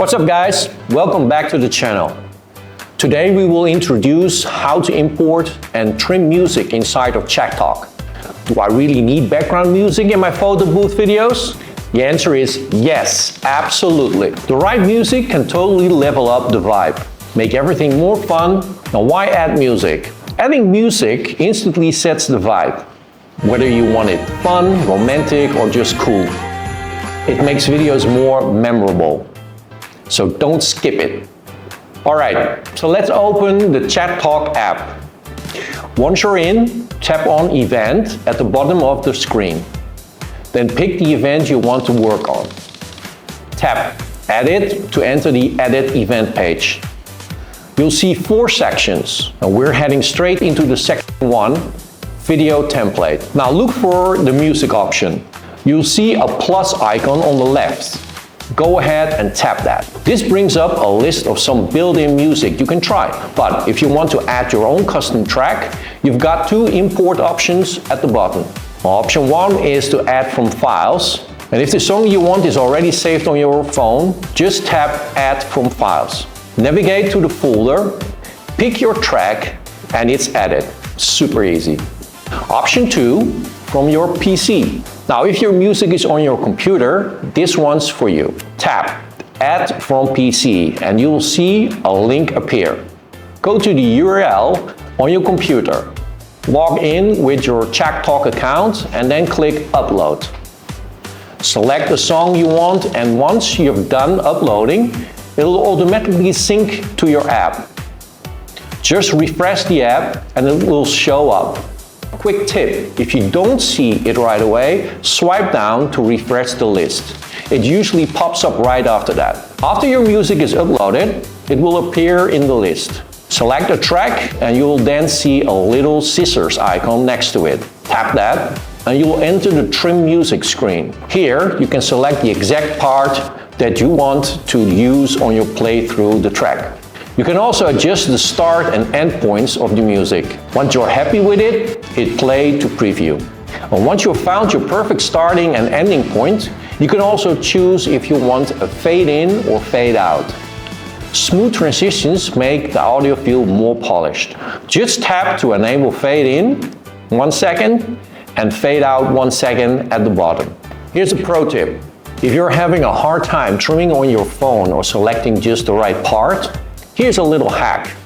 What's up guys? Welcome back to the channel. Today we will introduce how to import and trim music inside of ChackTok. Do I really need background music in my photo booth videos? The answer is yes, absolutely. The right music can totally level up the vibe, make everything more fun. Now why add music? Adding music instantly sets the vibe, whether you want it fun, romantic, or just cool. It makes videos more memorable, so don't skip it. Alright, so let's open the ChackTok app. Once you're in, tap on Event at the bottom of the screen. Then pick the event you want to work on. Tap Edit to enter the Edit Event page. You'll see 4 sections, and we're heading straight into the section 1, Video Template. Now look for the music option. You'll see a plus icon on the left. Go ahead and tap that. This brings up a list of some built-in music you can try. But if you want to add your own custom track, you've got 2 import options at the bottom. Option 1 is to add from files. And if the song you want is already saved on your phone, just tap Add from Files. Navigate to the folder, pick your track, and it's added. Super easy. Option 2, from your PC. Now, if your music is on your computer, this one's for you. Tap Add from PC and you'll see a link appear. Go to the URL on your computer. Log in with your ChackTok account and then click Upload. Select the song you want, and once you've done uploading, it'll automatically sync to your app. Just refresh the app and it will show up. Quick tip, if you don't see it right away, swipe down to refresh the list. It usually pops up right after that. After your music is uploaded, it will appear in the list. Select a track and you will then see a little scissors icon next to it. Tap that and you will enter the Trim Music screen. Here you can select the exact part that you want to use on your playthrough the track. You can also adjust the start and end points of the music. Once you're happy with it, hit play to preview. And once you've found your perfect starting and ending point, you can also choose if you want a fade in or fade out. Smooth transitions make the audio feel more polished. Just tap to enable fade in 1 second and fade out 1 second at the bottom. Here's a pro tip. If you're having a hard time trimming on your phone or selecting just the right part, here's a little hack.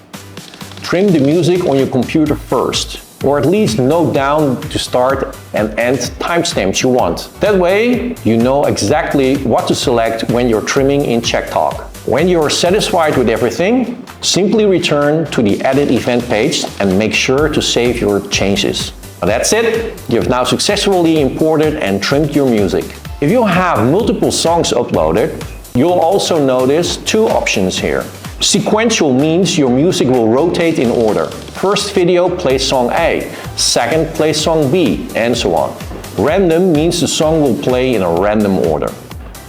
Trim the music on your computer first, or at least note down to start and end timestamps you want. That way, you know exactly what to select when you're trimming in ChackTok. When you're satisfied with everything, simply return to the Edit Event page and make sure to save your changes. Now that's it. You've now successfully imported and trimmed your music. If you have multiple songs uploaded, you'll also notice 2 options here. Sequential means your music will rotate in order. First video plays song A, second plays song B, and so on. Random means the song will play in a random order.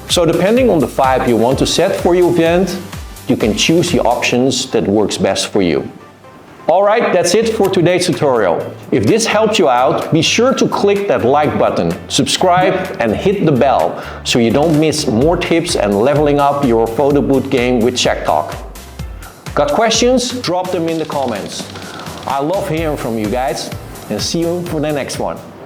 So depending on the vibe you want to set for your event, you can choose the options that works best for you. Alright, that's it for today's tutorial. If this helped you out, be sure to click that like button, subscribe, and hit the bell so you don't miss more tips and leveling up your photo booth game with ChackTok. Got questions? Drop them in the comments. I love hearing from you guys, and see you for the next one.